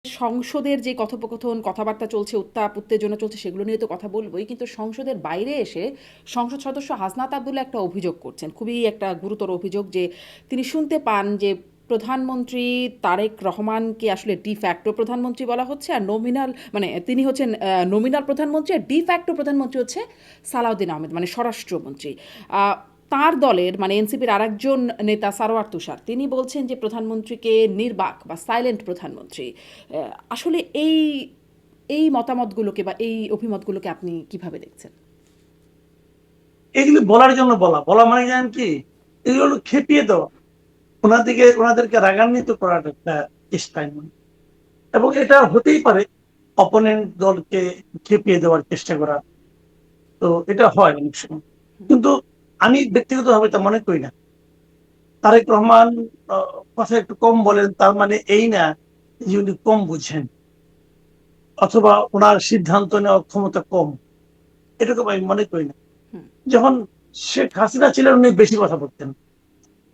সংসদের যে কথোপকথন, কথাবার্তা চলছে, উত্তাপ উত্তেজনা চলছে সেগুলো নিয়ে তো কথা বলবই। কিন্তু সংসদের বাইরে এসে সংসদ সদস্য হাসনাত আব্দুল্লাহ একটা অভিযোগ করছেন। খুবই একটা গুরুতর অভিযোগ যে তিনি শুনতে পান যে প্রধানমন্ত্রী তারেক রহমানকে আসলে ডি ফ্যাক্টো প্রধানমন্ত্রী বলা হচ্ছে আর নমিনাল মানে তিনি হচ্ছেন নমিনাল প্রধানমন্ত্রী আর ডি ফ্যাক্টো প্রধানমন্ত্রী হচ্ছে সালাউদ্দিন আহমেদ মানে স্বরাষ্ট্রমন্ত্রী। তার দলের মানে এনসিপির আরেকজন নেতা সারোয়ার তুষার তিনি বলছেন যে প্রধানমন্ত্রীকে নির্বাক বা সাইলেন্ট প্রধানমন্ত্রী। আসলে এই এই মতামতগুলোকে বা এই অভিমতগুলোকে আপনি কিভাবে দেখছেন? এগুলি বলার জন্য বলা বলা মানে জানেন কি, এগুলো হলো খেপিয়ে দেওয়া, ওনাদেরকে রাগান্বিত করার একটা চেষ্টা এবং এটা হতেই পারে অপোনেন্ট দলকে খেপিয়ে দেওয়ার চেষ্টা করা। তো এটা হয় অনেক সময়, কিন্তু আমি ব্যক্তিগতভাবে তা মনে করি না। তারেক রহমান কথা একটু কম বলেন তার মানে এই না যে উনি কম বুঝেন অথবা ওনার সিদ্ধান্ত নেওয়ার ক্ষমতা কম, এরকম আমি মনে করি না। হুম। যখন শেখ হাসিনা ছিলেন উনি বেশি কথা বলতেন,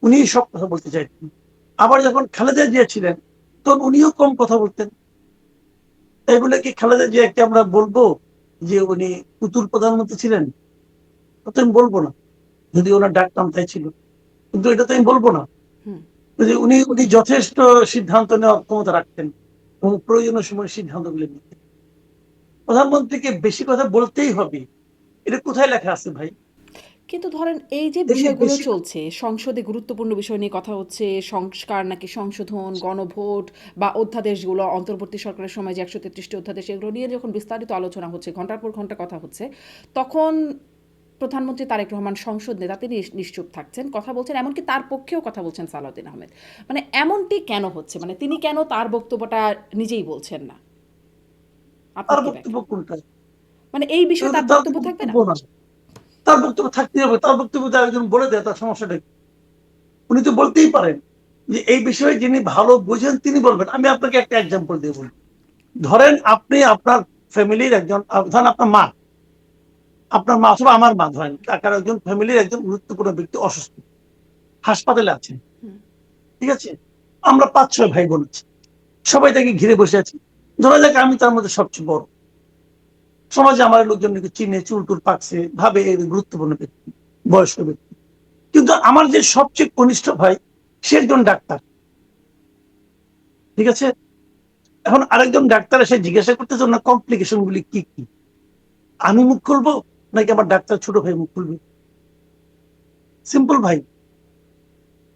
উনি সব কথা বলতে চাইতেন। আবার যখন খালেদা জিয়া ছিলেন তখন উনিও কম কথা বলতেন। তাই বলে কি খালেদা জিয়াকে আমরা বলবো যে উনি পুতুল প্রধানমন্ত্রী ছিলেন? তো আমি বলবো না, যদি ওনার ডাক নাম তাই ছিল, কিন্তু এটা তো আমি বলবো না। হুম। যে উনি উনি যথেষ্ট সিদ্ধান্ত নেওয়ার ক্ষমতা রাখতেন এবং প্রয়োজনীয় সময় সিদ্ধান্তগুলো নিতেন। প্রধানমন্ত্রীকে বেশি কথা বলতেই হবে, এটা কোথায় লেখা আছে ভাই? কিন্তু ধরেন এই যে এই যে বিষয়গুলো বেশি চলছে, সংসদে গুরুত্বপূর্ণ বিষয় নিয়ে কথা হচ্ছে, সংস্কার নাকি সংশোধন, গণভোট বা অধ্যাদেশগুলো অন্তর্বর্তী সরকারের সময় যে 133টি অধ্যাদেশ এগুলো নিয়ে যখন বিস্তারিত আলোচনা হচ্ছে, ঘন্টার পর ঘন্টা কথা হচ্ছে, তখন প্রধানমন্ত্রী তারেক রহমান সংসদ নেতা তিনি নিশ্চুপ থাকছেন, কথা বলছেন, এমনকি তার পক্ষেও কথা বলছেন সালাউদ্দিন আহমেদ। মানে এমনটি কেন হচ্ছে? মানে তিনি কেন তার বক্তব্যটা নিজেই বলছেন না? তার আপনার কি বক্তব্য ব্যাখ্যা? কোনটা? মানে এই বিষয়ে এগুলো তার তার বক্তব্য থাকবে না? বক্তব্য না, তার বক্তব্য থাকতে হবে। তার বক্তব্য তো একজন বলে দেয়, তার সমস্যাটা কি? উনি তো বলতেই পারেন যে এই বিষয়ে যিনি ভালো বুঝেন তিনি বলবেন। আমি আপনাকে একটা এক্সাম্পল দিয়ে বলি। ধরেন আপনি আপনার ফ্যামিলির একজন, ধরেন আপনার মা অথবা আমার মা, ধরেন কাকার একজন ফ্যামিলির একজন গুরুত্বপূর্ণ ব্যক্তি অসুস্থ, হাসপাতালে আছেন। ঠিক আছে, আমরা 5-6 ভাই বোন আছি, সবাই তাকে ঘিরে বসে আছি। ধরা যাক আমি তার মধ্যে সবচেয়ে বড়। সমাজে আমার লোকজন চিনে, চুল টুল পাকছে, ভাবে এর গুরুত্বপূর্ণ ব্যক্তি, বয়স্ক ব্যক্তি। কিন্তু আমার যে সবচেয়ে কনিষ্ঠ ভাই সে একজন ডাক্তার। ঠিক আছে, এখন আরেকজন ডাক্তার এসে জিজ্ঞাসা করতেছে না কমপ্লিকেশন গুলি কি কি, আমি মুখ খুলবো নাকি আমার ডাক্তার ছোট ভাই মুখ খুলবে? সিম্পল ভাই,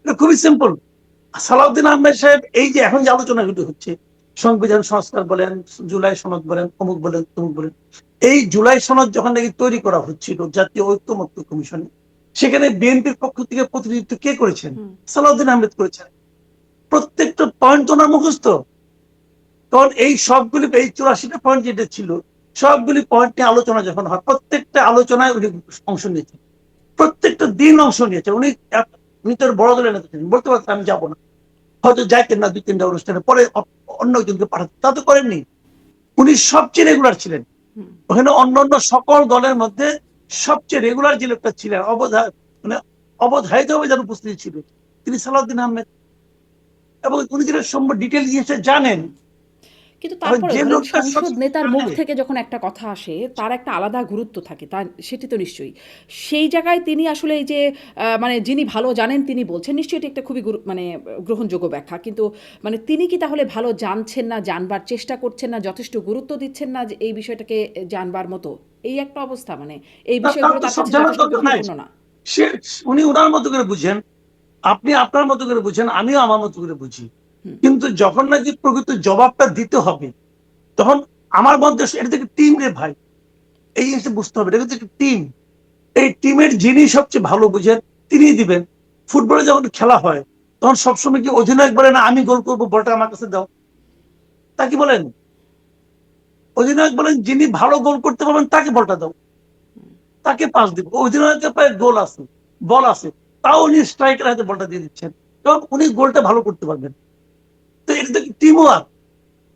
এটা খুবই সিম্পল। সালাউদ্দিন আহমেদ সাহেব এই যে এখন যে আলোচনাগুলো হচ্ছে, সংবিধান সংস্কার বলেন, জুলাই সনদ বলেন, অমুক বলেন, তমুক বলেন, এই জুলাই সনদ যখন নাকি তৈরি করা হচ্ছিল জাতীয় ঐক্যমত্য কমিশনে, সেখানে বিএনপির পক্ষ থেকে প্রতিনিধিত্ব কে করেছেন? হুম। সালাউদ্দিন আহমেদ করেছেন। প্রত্যেকটা পয়েন্ট ওনার মুখস্থ। কারণ এই সবগুলি, এই 84টা পয়েন্ট যেটা ছিল, সবগুলি পয়েন্ট নিয়ে আলোচনা যখন হয়, প্রত্যেকটা আলোচনায় উনি অংশ নিয়েছেন, প্রত্যেকটা দিন অংশ নিয়েছেন উনি। উনি তো বড় দলের নেতা ছিলেন, বলতে পারতেন আমি যাবো না, হয়তো যাইতেন না 2-3টা অনুষ্ঠানে, পরে অন্য একজনকে পাঠাতেন, তা তো করেননি। উনি সবচেয়ে রেগুলার ছিলেন ওখানে। অন্য অন্য সকল দলের মধ্যে সবচেয়ে রেগুলার যে লোকটা ছিলেন, মানে অবধারিত ভাবে যার উপস্থিতি ছিল, তিনি সালাউদ্দিন আহমেদ। এবং উনি যেটা সম্ভব ডিটেল জিনিসটা জানেন। কিন্তু এখন তারপরে যে ধরেন লোকটা সংসদ সবসময় নেতার মুখ জানে, থেকে যখন একটা কথা আসে তার একটা আলাদা গুরুত্ব থাকে, তার সেটি তো নিশ্চয়ই সেই জায়গায় তিনি আসলে এই যে মানে যিনি ভালো জানেন তিনি বলছেন, নিশ্চয়ই এটি একটা খুবই মানে গ্রহণযোগ্য ব্যাখ্যা। কিন্তু মানে তিনি কি তাহলে ভালো জানছেন না, জানবার চেষ্টা করছেন না, যথেষ্ট গুরুত্ব দিচ্ছেন না যে এই বিষয়টাকে জানবার মতো? এই একটা অবস্থা, মানে এই তার বিষয়গুলো তো তার সব কাছে জানার যথেষ্ট দরকার নাই। গুরুত্বপূর্ণ না? সে উনি ওনার মতো করে বুঝেন, আপনি আপনার মতো করে বুঝেন, আমিও আমার মতো করে বুঝি। কিন্তু যখন নাকি প্রকৃত জবাবটা দিতে হবে, তখন আমার মধ্যে এটা থেকে টিম রে ভাই, এই জিনিসটা বুঝতে হবে, এটা কিন্তু একটা টিম। এই টিমের যিনি সবচেয়ে ভালো বুঝেন তিনিই দিবেন। ফুটবলে যখন খেলা হয় তখন সবসময় কি অধিনায়ক বলে না আমি গোল করবো, বলটা আমার কাছে দাও? তা কি বলেন? অধিনায়ক বলেন যিনি ভালো গোল করতে পারবেন তাকে বলটা দাও, তাকে পাস দিব। অধিনায়কের পায়ে গোল আছে, বল আছে, তাও উনি স্ট্রাইকের হাতে বলটা দিয়ে দিচ্ছেন, কারণ উনি গোলটা ভালো করতে পারবেন। তো এটা তো টিম ওয়ার্ক।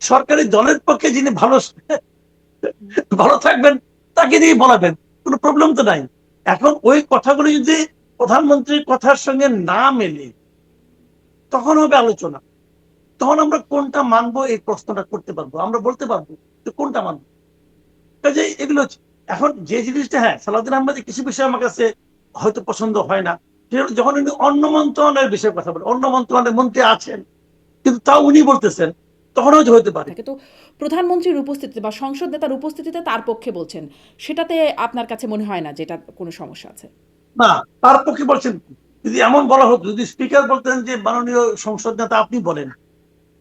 সরকারি দলের পক্ষে যিনি ভালো ভালো থাকবেন তাকে দিয়ে বলাবেন, কোনো প্রবলেম তো নাই। এখন ওই কথাগুলো যদি প্রধানমন্ত্রীর কথার সঙ্গে না মেলে তখন হবে আলোচনা। তখন আমরা কোনটা মানবো এই প্রশ্নটা করতে পারবো, আমরা বলতে পারবো যে কোনটা মানবো। কাজে এগুলো এখন যে জিনিসটা, হ্যাঁ, সালাউদ্দিন আহমেদের কিছু বিষয় আমার কাছে হয়তো পছন্দ হয় না, যখন উনি অন্য মন্ত্রণালয়ের বিষয়ে কথা বলেন, অন্য মন্ত্রণালয়ের মন্ত্রী আছেন কিন্তু তাও উনি বলতেছেন, তখন হয়তো হতে পারে। থাকে তো প্রধানমন্ত্রীর উপস্থিতিতে বা সংসদ নেতার উপস্থিতিতে তার পক্ষে বলছেন, সেটাতে আপনার কাছে মনে হয় না যে এটা কোনো সমস্যা আছে? না, তার পক্ষে বলছেন কি? যদি এমন বলা হতো, যদি স্পিকার বলতেন যে মাননীয় সংসদ নেতা আপনি বলেন,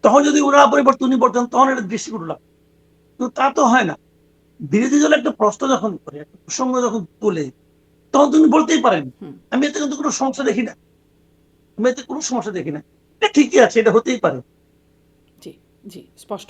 তখন যদি ওনারা পরিবর্তন উনি বলতেন, তখন এটা দৃষ্টিকটু লাগতো। কিন্তু তা তো হয় না। বিরোধী দল একটা প্রশ্ন যখন করে, একটা প্রসঙ্গ যখন তোলে, তখন তুমি বলতেই পারেন। হুম। আমি এতে কিন্তু কোনো সমস্যা দেখি না, আমি এতে কোনো সমস্যা দেখি না। এটা ঠিকই আছে, এটা হতেই পারে। জি, জি, স্পষ্ট।